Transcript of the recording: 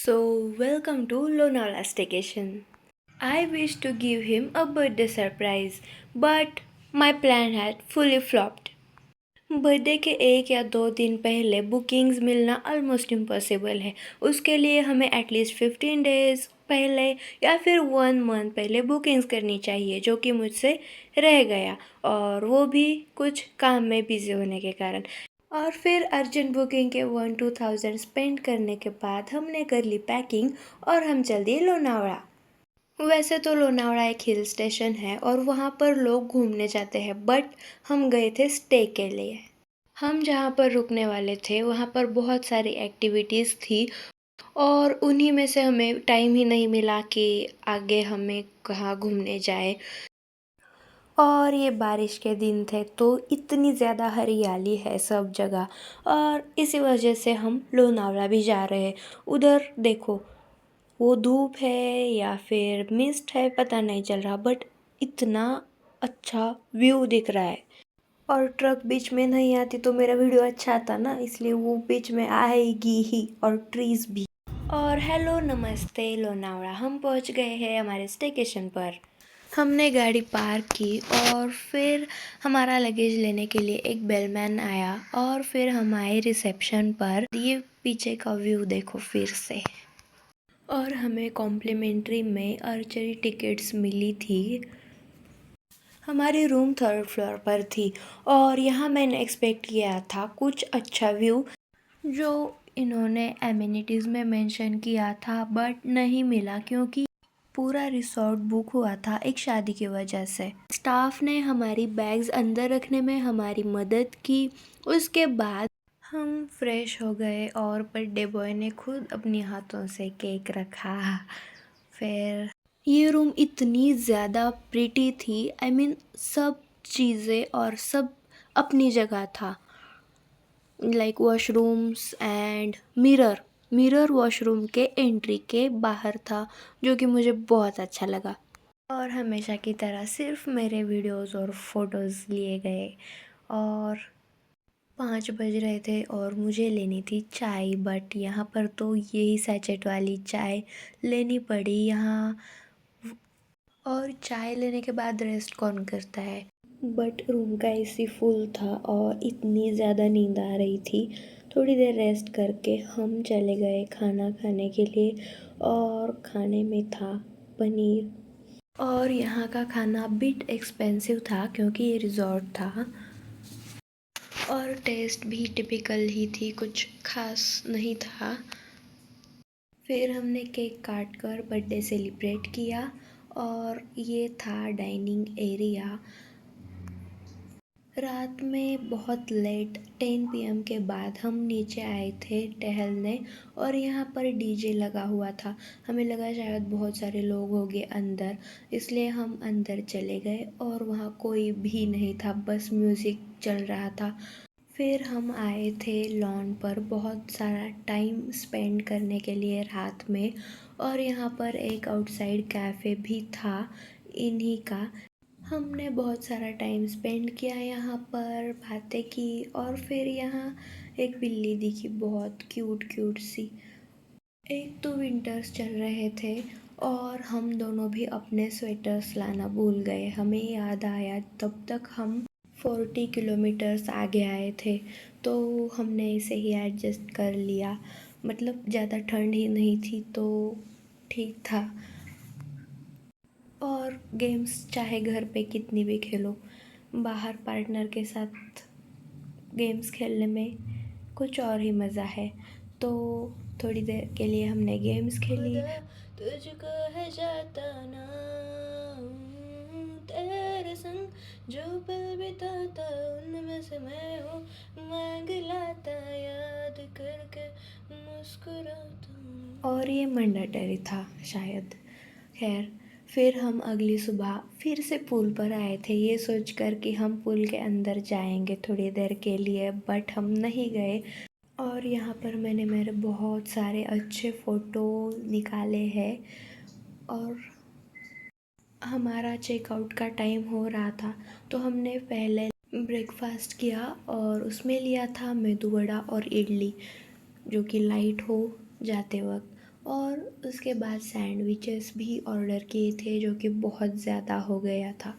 So, welcome to Lonavala Staycation. I wish to give him a birthday surprise, but my plan had fully flopped. Birthday के 1 या 2 दिन पहले bookings मिलना almost impossible है। उसके लिए हमें एटलीस्ट 15 डेज़ पहले या फिर 1 मंथ पहले बुकिंग्स करनी चाहिए, जो कि मुझसे रह गया, और वो भी कुछ काम में बिज़ी होने के कारण। और फिर अर्जेंट बुकिंग के 1-2 थाउजेंड स्पेंड करने के बाद हमने कर ली पैकिंग और हम चल दिए लोनावला। वैसे तो लोनावला एक हिल स्टेशन है और वहाँ पर लोग घूमने जाते हैं, बट हम गए थे स्टे के लिए। हम जहाँ पर रुकने वाले थे वहाँ पर बहुत सारी एक्टिविटीज़ थी, और उन्हीं में से हमें टाइम ही नहीं मिला कि आगे हमें कहाँ घूमने जाए। और ये बारिश के दिन थे तो इतनी ज़्यादा हरियाली है सब जगह, और इसी वजह से हम लोनावला भी जा रहे हैं। उधर देखो, वो धूप है या फिर मिस्ट है पता नहीं चल रहा, बट इतना अच्छा व्यू दिख रहा है। और ट्रक बीच में नहीं आती तो मेरा वीडियो अच्छा आता ना, इसलिए वो बीच में आएगी ही, और ट्रीज भी। और हेलो नमस्ते लोनावला, हम पहुंच गए हैं हमारे स्टेशन पर। हमने गाड़ी पार्क की और फिर हमारा लगेज लेने के लिए एक बेलमैन आया, और फिर हम आए रिसेप्शन पर। ये पीछे का व्यू देखो फिर से। और हमें कॉम्प्लीमेंट्री में आर्चरी टिकट्स मिली थी। हमारी रूम 3rd फ्लोर पर थी, और यहाँ मैंने एक्सपेक्ट किया था कुछ अच्छा व्यू, जो इन्होंने एमिनिटीज़ में मेंशन किया था, बट नहीं मिला क्योंकि पूरा रिसोर्ट बुक हुआ था एक शादी की वजह से। स्टाफ ने हमारी बैग्स अंदर रखने में हमारी मदद की। उसके बाद हम फ्रेश हो गए और बर्थडे बॉय ने खुद अपने हाथों से केक रखा। फिर ये रूम इतनी ज़्यादा प्रिटी थी, आई मीन सब चीज़ें और सब अपनी जगह था। Like washrooms and mirror washroom के एंट्री के बाहर था, जो कि मुझे बहुत अच्छा लगा। और हमेशा की तरह सिर्फ मेरे वीडियोस और फोटोज़ लिए गए। और 5 बज रहे थे और मुझे लेनी थी चाय, बट यहाँ पर तो यही सैचेट वाली चाय लेनी पड़ी यहाँ। और चाय लेने के बाद रेस्ट कौन करता है, बट रूम का एसी फुल था और इतनी ज़्यादा नींद आ रही थी। थोड़ी देर रेस्ट करके हम चले गए खाना खाने के लिए, और खाने में था पनीर। और यहाँ का खाना बिट एक्सपेंसिव था क्योंकि ये रिजॉर्ट था, और टेस्ट भी टिपिकल ही थी, कुछ खास नहीं था। फिर हमने केक काट कर बर्थडे सेलिब्रेट किया, और ये था डाइनिंग एरिया। रात में बहुत लेट 10 PM के बाद हम नीचे आए थे टहलने, और यहाँ पर डीजे लगा हुआ था। हमें लगा शायद बहुत सारे लोग होंगे अंदर, इसलिए हम अंदर चले गए, और वहाँ कोई भी नहीं था, बस म्यूज़िक चल रहा था। फिर हम आए थे लॉन पर बहुत सारा टाइम स्पेंड करने के लिए रात में, और यहाँ पर एक आउटसाइड कैफ़े भी था इन्हीं का। हमने बहुत सारा टाइम स्पेंड किया यहाँ पर, बातें की, और फिर यहाँ एक बिल्ली दिखी बहुत क्यूट क्यूट सी। एक तो विंटर्स चल रहे थे, और हम दोनों भी अपने स्वेटर्स लाना भूल गए। हमें याद आया तब तक हम 40 किलोमीटर्स आगे आए थे, तो हमने इसे ही एडजस्ट कर लिया। मतलब ज़्यादा ठंड ही नहीं थी तो ठीक था। और गेम्स चाहे घर पे कितनी भी खेलो, बाहर पार्टनर के साथ गेम्स खेलने में कुछ और ही मज़ा है। तो थोड़ी देर के लिए हमने गेम्स खेली। तुझको है जाता ना तेरे संग, जो पल बिताता उनमें से मैं हूँ, मांग लाता याद करके मुस्कुराता हूँ। और ये मैंडेटरी था शायद। खैर, फिर हम अगली सुबह फिर से पुल पर आए थे, ये सोचकर कि हम पुल के अंदर जाएंगे थोड़ी देर के लिए, बट हम नहीं गए। और यहाँ पर मैंने मेरे बहुत सारे अच्छे फ़ोटो निकाले हैं। और हमारा चेकआउट का टाइम हो रहा था, तो हमने पहले ब्रेकफास्ट किया, और उसमें लिया था मेदू वड़ा और इडली, जो कि लाइट हो जाते वक्त। और उसके बाद सैंडविचेस भी ऑर्डर किए थे जो कि बहुत ज़्यादा हो गया था।